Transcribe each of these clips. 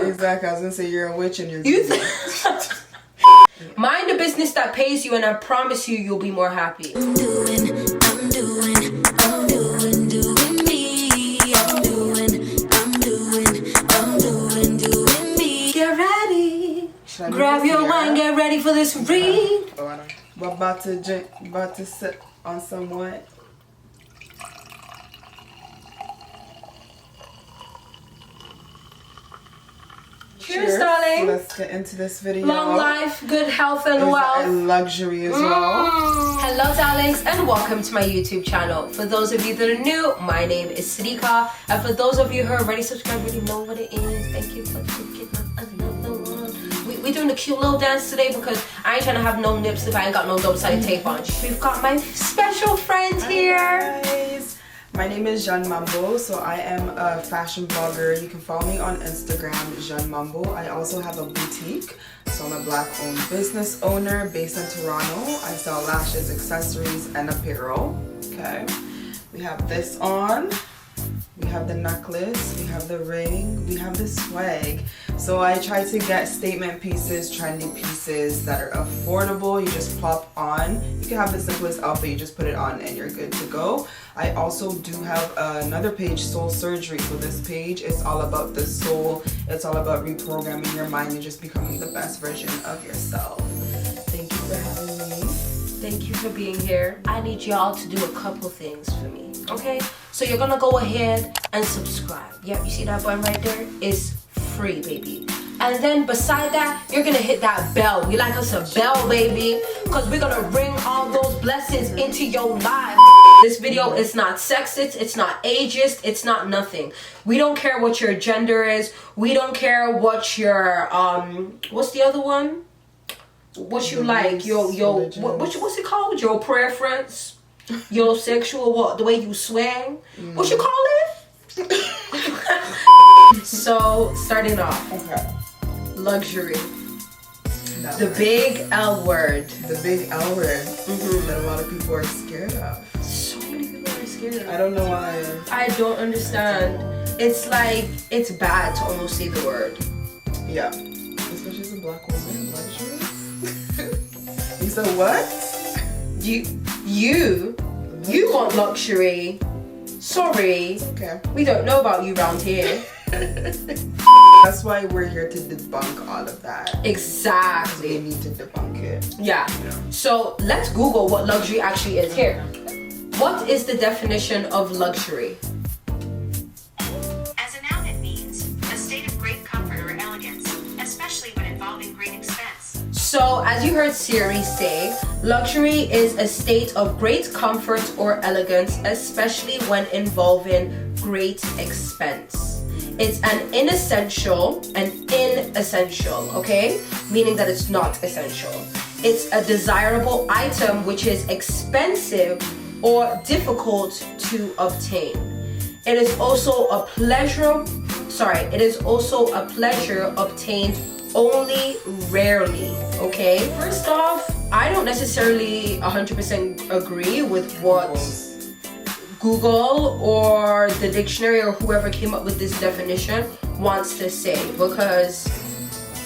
Exactly. I was gonna say you're a witch and you're Mind the business that pays you, and I promise you, you'll be more happy. I'm doing me. I'm doing me. Get ready. Grab your wine, get ready for this read. We're about to sit on some what? Cheers, darling. Let's get into this video. Long life, good health, and wealth. And luxury as well. Hello, darlings, and welcome to my YouTube channel. For those of you that are new, my name is Sadicka. And for those of you who are already subscribed, already know what it is. Thank you for clicking on another one. We're doing a cute little dance today because I ain't trying to have no nips if I ain't got no double-sided tape on. We've got my special friend here. Hi guys. My name is Jeanne Mambo, so I am a fashion blogger. You can follow me on Instagram, Jeanne Mambo. I also have a boutique, so I'm a black-owned business owner based in Toronto. I sell lashes, accessories, and apparel. Okay, we have this on. We have the necklace, we have the ring, we have the swag. So I try to get statement pieces, trendy pieces that are affordable. You just pop on. You can have the simplest outfit, you just put it on and you're good to go. I also do have another page, Soul Surgery. So this page is all about the soul. It's all about reprogramming your mind and just becoming the best version of yourself. Thank you for having me. Thank you for being here. I need y'all to do a couple things for me, okay? So you're gonna go ahead and subscribe. Yep, you see that button right there? It's free, baby. And then beside that, you're gonna hit that bell. We like us a bell, baby, because we're gonna bring all those blessings into your life. This video is not sexist, it's not ageist, it's not nothing. We don't care what your gender is. We don't care what your what's the other one? What you like, what's it called? Your preference, your sexual, the way you swing. What you call it? So starting off, Okay. luxury. The big L word. The big L word that a lot of people are scared of. So many people are scared of. I don't know why. I don't understand. It's like, it's bad to almost say the word. Yeah. Especially as a black woman. Luxury. You said what? You want luxury. Sorry. Okay. We don't know about you round here. That's why we're here to debunk all of that. Exactly. We need to debunk it. Yeah. So let's Google what luxury actually is here. What is the definition of luxury? As a noun, it means a state of great comfort or elegance, especially when involving great expense. So, as you heard Siri say, luxury is a state of great comfort or elegance, especially when involving great expense. It's an inessential, okay? Meaning that it's not essential. It's a desirable item which is expensive or difficult to obtain. It is also a pleasure obtained only rarely, okay? First off, I don't necessarily 100% agree with what Google or the dictionary or whoever came up with this definition wants to say, because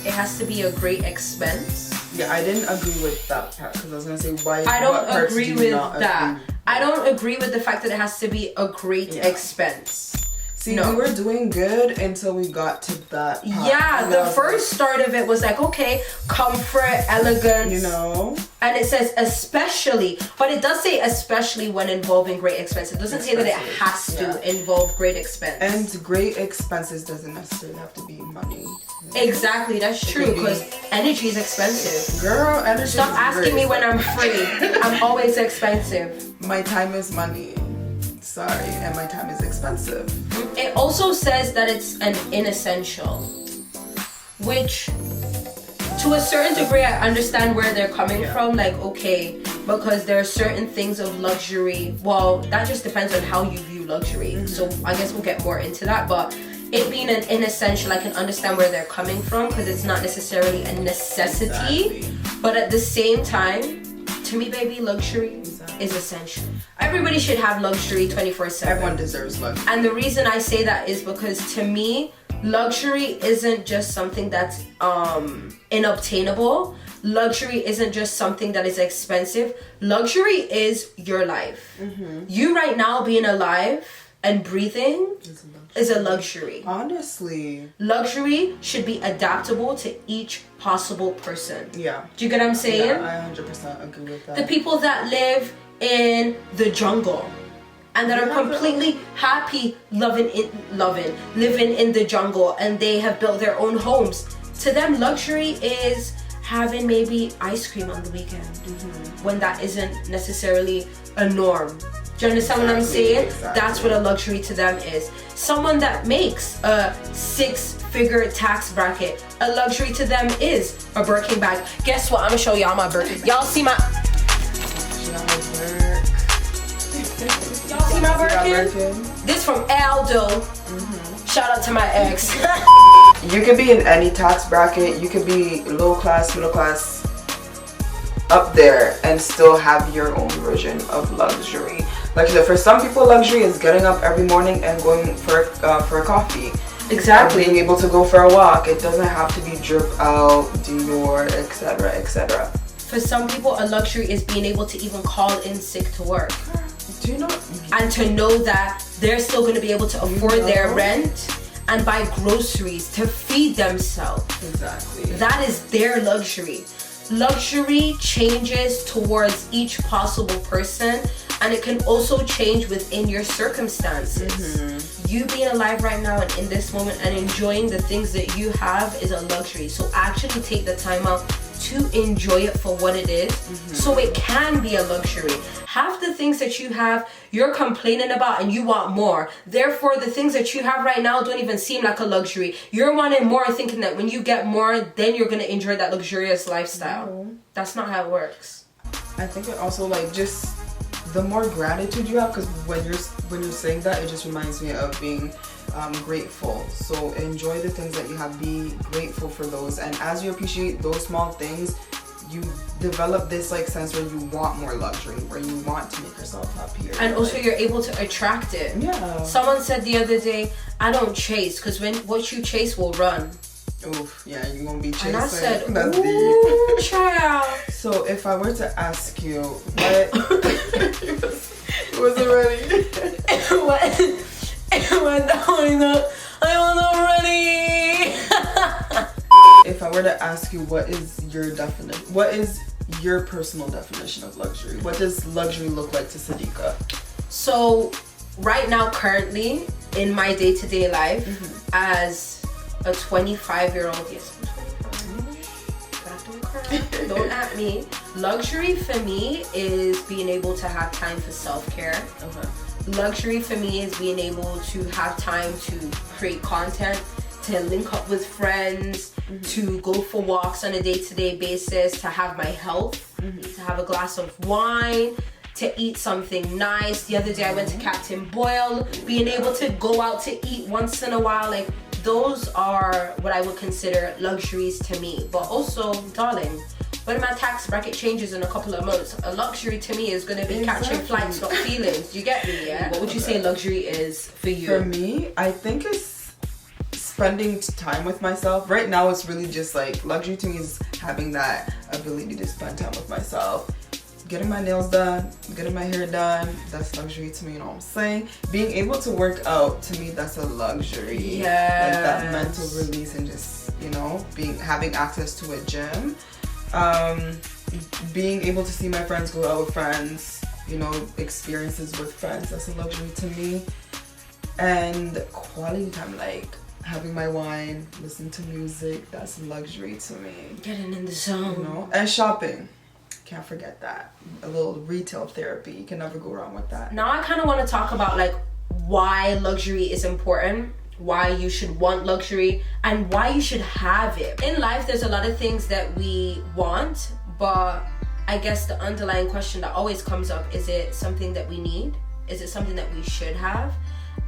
it has to be a great expense. Yeah, I didn't agree with that part because I was gonna say why. I don't agree with that. I don't agree with the fact that it has to be a great expense. See, we were doing good until we got to that part. Yeah, the first start of it was like, okay, comfort, elegance. You know? And it says especially, but it does say especially when involving great expense. It doesn't say that it has to involve great expense. And great expenses doesn't necessarily have to be money. Exactly, that's true, because energy is expensive. Girl, energy Stop asking me when I'm free. I'm always expensive. My time is money. Sorry, and my time is expensive. It also says that it's an inessential, which to a certain degree I understand where they're coming from. Like, okay, because there are certain things of luxury. Well, that just depends on how you view luxury. So I guess we'll get more into that. But it being an inessential, I can understand where they're coming from because it's not necessarily a necessity. Exactly. But at the same time, to me, baby, luxury is essential. Everybody should have luxury 24/7. Everyone deserves luxury. And the reason I say that is because to me, Luxury isn't just something that's inobtainable. Luxury isn't just something that is expensive. Luxury is your life. You right now being alive and breathing is a luxury. Honestly. Luxury should be adaptable to each possible person. Yeah. Do you get what I'm saying? Yeah, I 100% agree with that. The people that live in the jungle and that are completely happy living in the jungle, and they have built their own homes. To them, luxury is having maybe ice cream on the weekend when that isn't necessarily a norm. Do you understand what I'm saying? Exactly. That's what a luxury to them is. Someone that makes a 6-figure tax bracket, a luxury to them is a Birkin bag. Guess what? I'm gonna show y'all my Birkin. Y'all see my Birkin? This from Aldo. Shout out to my ex. You could be in any tax bracket. You could be low class, middle class, up there, and still have your own version of luxury. Like for some people, luxury is getting up every morning and going for a coffee. Exactly. Or being able to go for a walk. It doesn't have to be drip out, Dior, etc., etc. For some people, a luxury is being able to even call in sick to work. Do you know? And to know that they're still going to be able to afford their rent and buy groceries to feed themselves. Exactly. That is their luxury. Luxury changes towards each possible person, and it can also change within your circumstances. You being alive right now and in this moment and enjoying the things that you have is a luxury. So actually take the time out to enjoy it for what it is, so it can be a luxury. Half the things that you have, you're complaining about and you want more. Therefore, the things that you have right now don't even seem like a luxury. You're wanting more, thinking that when you get more, then you're going to enjoy that luxurious lifestyle. That's not how it works. I think it also, like, just the more gratitude you have, because when you're saying that, it just reminds me of being grateful. So enjoy the things that you have, be grateful for those, and as you appreciate those small things, you develop this like sense where you want more luxury, where you want to make yourself happier, and also you're able to attract it. Yeah. Someone said the other day, I don't chase, because what you chase will run. Oof, yeah, you won't be chasing. And I said, that's ooh, child. So if I were to ask you what was it ready? What? I'm already. If I were to ask you, what is your personal definition of luxury? What does luxury look like to Sadicka? So right now, currently, in my day-to-day life, as a 25-year-old, yes, I'm 25. Don't at me. Luxury for me is being able to have time for self-care. Okay. Luxury for me is being able to have time to create content, to link up with friends, to go for walks on a day-to-day basis, to have my health, to have a glass of wine, to eat something nice. The other day I went to Captain Boyle, being able to go out to eat once in a while. Like, those are what I would consider luxuries to me. But also, darling, when my tax bracket changes in a couple of months, a luxury to me is going to be catching flights, not feelings. You get me, yeah? What would you say luxury is for you? For me, I think it's spending time with myself. Right now, it's really just like, luxury to me is having that ability to spend time with myself. Getting my nails done, getting my hair done, that's luxury to me, you know what I'm saying? Being able to work out, to me, that's a luxury. Yes. Like that mental release and just, you know, having access to a gym. Being able to see my friends, go out with friends, you know, experiences with friends, that's a luxury to me. And quality time, like having my wine, listening to music, that's a luxury to me. Getting in the zone. You know? And shopping. Can't forget that. A little retail therapy. You can never go wrong with that. Now I kind of want to talk about like why luxury is important, why you should want luxury, and why you should have it. In life, there's a lot of things that we want, but I guess the underlying question that always comes up, is it something that we need? Is it something that we should have?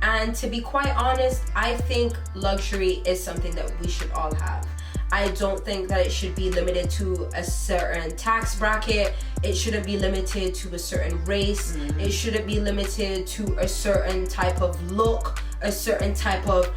And to be quite honest, I think luxury is something that we should all have. I don't think that it should be limited to a certain tax bracket. It shouldn't be limited to a certain race. It shouldn't be limited to a certain type of look, a certain type of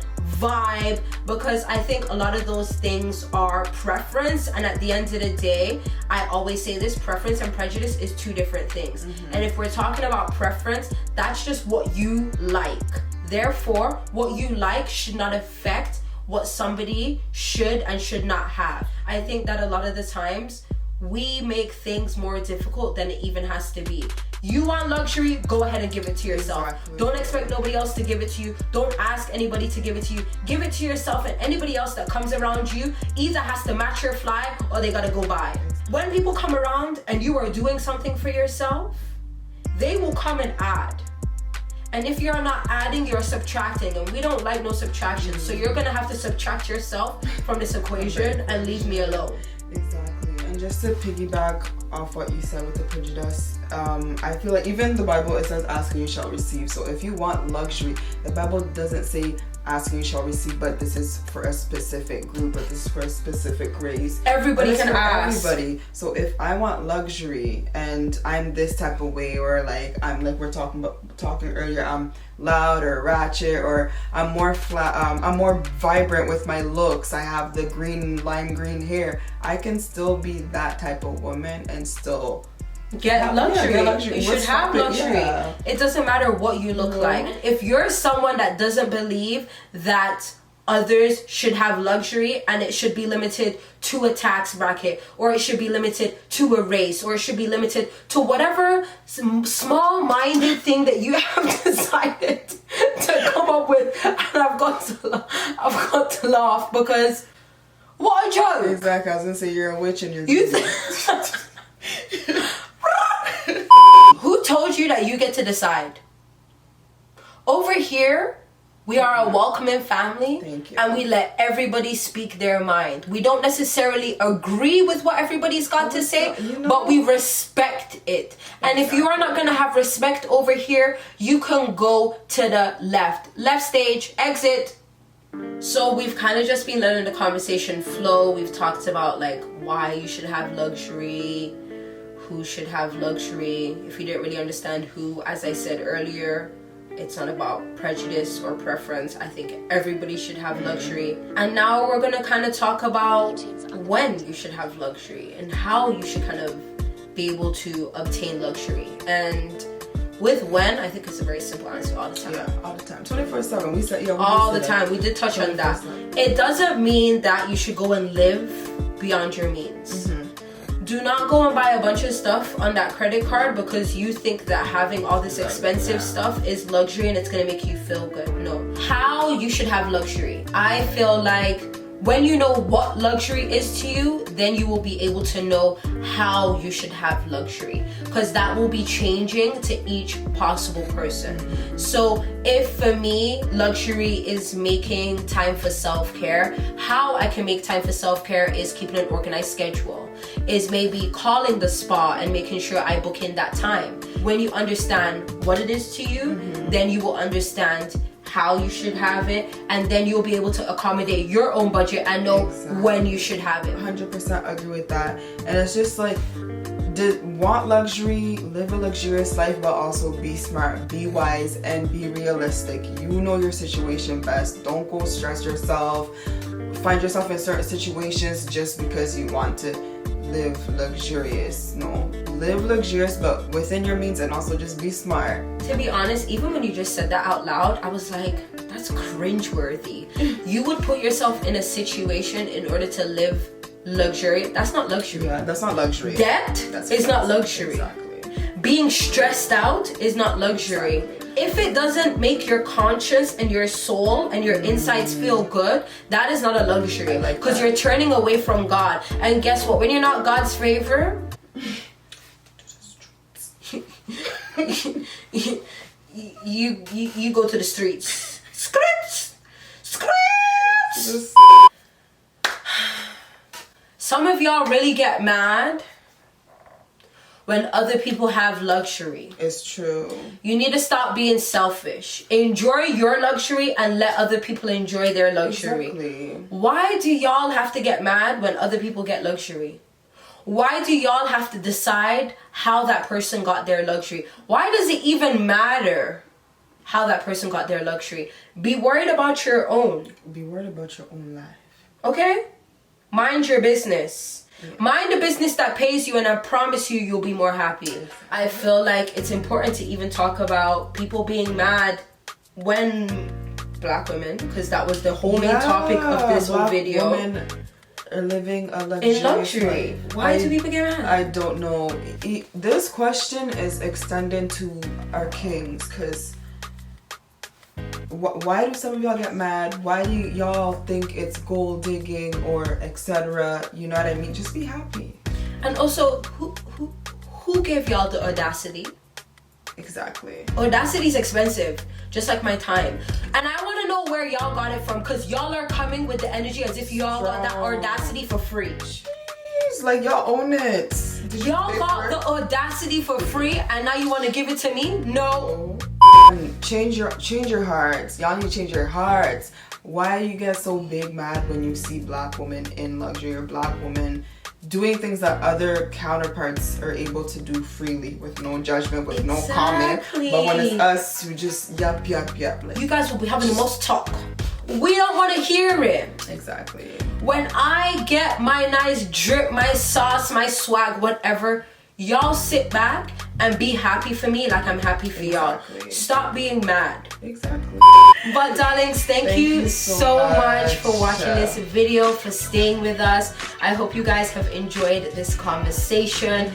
vibe, because I think a lot of those things are preference, and at the end of the day, I always say this, preference and prejudice is two different things. And if we're talking about preference, that's just what you like. Therefore, what you like should not affect what somebody should and should not have. I think that a lot of the times we make things more difficult than it even has to be. You want luxury, go ahead and give it to yourself. Exactly. Don't expect nobody else to give it to you. Don't ask anybody to give it to you. Give it to yourself, and anybody else that comes around you either has to match your fly or they gotta go by. When people come around and you are doing something for yourself, they will come and add. And if you're not adding, you're subtracting, and we don't like no subtraction. So you're gonna have to subtract yourself from this equation and leave me alone. Exactly. And just to piggyback off what you said with the prejudice, I feel like even the Bible, it says ask and you shall receive. So if you want luxury, the Bible doesn't say ask and you shall receive, but this is for a specific group, but this is for a specific race. Everybody But it's can for ask. everybody. So if I want luxury and I'm this type of way, or like I'm like we're talking earlier, I'm loud or ratchet, or I'm more flat, I'm more vibrant with my looks, I have the lime green hair, I can still be that type of woman and still Get luxury. get luxury. You should What's have stopping- luxury. yeah. It doesn't matter what you look like. If you're someone that doesn't believe that others should have luxury and it should be limited to a tax bracket, or it should be limited to a race, or it should be limited to whatever small-minded thing that you have decided to come up with, and I've got to laugh because what a joke. Exactly. I was gonna say you're a witch and you're You good. Who told you that you get to decide? Over here, we are a welcoming family. Thank you. And we let everybody speak their mind. We don't necessarily agree with what everybody's got to say, but we respect it. And if you are not going to have respect over here, you can go to the left. Left stage, exit. So we've kind of just been letting the conversation flow. We've talked about like why you should have luxury, who should have luxury. If you didn't really understand who, as I said earlier, it's not about prejudice or preference. I think everybody should have luxury. And now we're gonna kind of talk about when you should have luxury and how you should kind of be able to obtain luxury. And with when, I think it's a very simple answer all the time. Yeah, all the time. 24/7. We said, All the time. We did touch on that. It doesn't mean that you should go and live beyond your means. Do not go and buy a bunch of stuff on that credit card because you think that having all this expensive stuff is luxury and it's gonna make you feel good. No. How you should have luxury. I feel like when you know what luxury is to you, then you will be able to know how you should have luxury, because that will be changing to each possible person. So if for me, luxury is making time for self-care, how I can make time for self-care is keeping an organized schedule, is maybe calling the spa and making sure I book in that time. When you understand what it is to you, then you will understand how you should have it, and then you'll be able to accommodate your own budget and know when you should have it. 100% agree with that. And it's just like, want luxury, live a luxurious life, but also be smart, be wise, and be realistic. You know your situation best. Don't go stress yourself, find yourself in certain situations just because you want to live luxurious. No, live luxurious, but within your means, and also just be smart. To be honest, even when you just said that out loud, I was like, that's cringeworthy. You would put yourself in a situation in order to live luxury. That's not luxury. Yeah, that's not luxury. Debt is not luxury. Exactly. Being stressed out is not luxury. If it doesn't make your conscience and your soul and your insides feel good, that is not a luxury. Because you're turning away from God. And guess what? When you're not God's favor, you go to the streets. Scripts! Some of y'all really get mad when other people have luxury. It's true. You need to stop being selfish. Enjoy your luxury and let other people enjoy their luxury. Exactly. Why do y'all have to get mad when other people get luxury? Why do y'all have to decide how that person got their luxury? Why does it even matter? how that person got their luxury. Be worried about your own. Be worried about your own life. Okay? Mind your business. Yeah. Mind the business that pays you, and I promise you, you'll be more happy. I feel like it's important to even talk about people being mad when black women, because that was the whole main topic of this whole video. Women are living a luxury. In luxury. Why do people get mad? I don't know. This question is extended to our kings, because why do some of y'all get mad? Why do y'all think it's gold digging or etc.? You know what I mean? Just be happy. And also, who gave y'all the audacity? Exactly. Audacity is expensive, just like my time. And I want to know where y'all got it from, because y'all are coming with the energy as if y'all got that audacity for free. Jeez, like y'all own it. Y'all got the audacity for free, and now you want to give it to me? No. Change your hearts. Y'all need to change your hearts. Why do you get so big mad when you see black women in luxury, or black women doing things that other counterparts are able to do freely with no judgment, with no comment? But when it's us who just yup. Like, you guys will be having the most talk. We don't want to hear it. Exactly. When I get my nice drip, my sauce, my swag, whatever, y'all sit back and be happy for me like I'm happy for y'all. Stop being mad. Exactly. But darlings, thank you so much for watching this video, for staying with us. I hope you guys have enjoyed this conversation.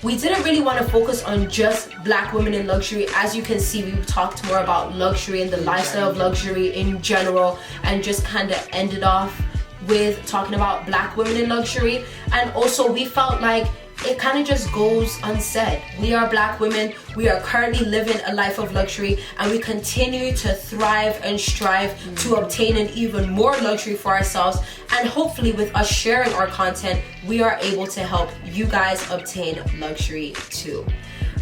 We didn't really want to focus on just black women in luxury. As you can see, we talked more about luxury and the lifestyle of luxury in general, and just kind of ended off with talking about black women in luxury. And also, we felt like it kind of just goes unsaid. We are black women. We are currently living a life of luxury, and we continue to thrive and strive to obtain an even more luxury for ourselves. And hopefully with us sharing our content, we are able to help you guys obtain luxury too.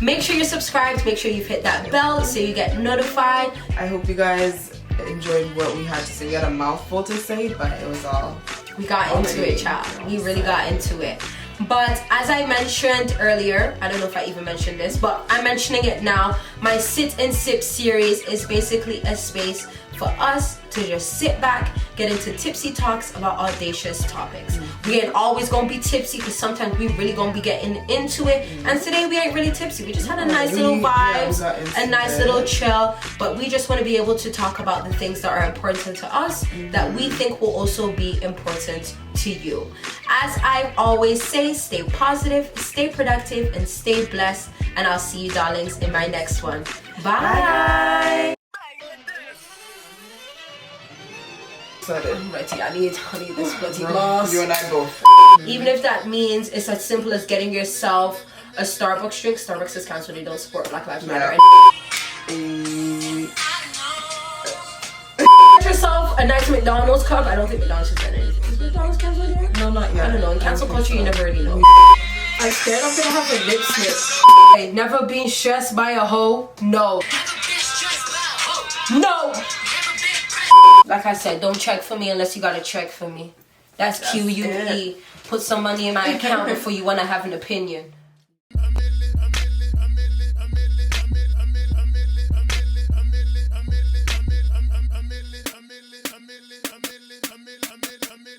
Make sure you're subscribed. Make sure you've hit that bell so you get notified. I hope you guys enjoyed what we had to say. We had a mouthful to say, but it was all... We got into it, child. We really got into it. But as I mentioned earlier, I don't know if I even mentioned this, but I'm mentioning it now. My Sit and Sip series is basically a space for us to just sit back, get into tipsy talks about audacious topics. We ain't always gonna be tipsy, because sometimes we really gonna be getting into it. And today we ain't really tipsy. We just had a nice little vibes, a nice little chill. But we just want to be able to talk about the things that are important to us, that we think will also be important to you. As I always say, stay positive, stay productive, and stay blessed. And I'll see you, darlings, in my next one. Bye. I'm ready. I need this bloody glass. You and I both. Even if that means it's as simple as getting yourself a Starbucks drink. Starbucks is cancelled. They don't support Black Lives Matter. Get yourself a nice McDonald's cup. I don't think McDonald's has done anything. Is McDonald's cancelled here? No, not yet. I don't know. In cancel culture, you never really know. I'm scared I'm gonna have a lip slip. Hey, never been stressed by a hoe? No. No! Like I said, don't check for me unless you gotta check for me. That's QUE. Put some money in my account before you wanna have an opinion.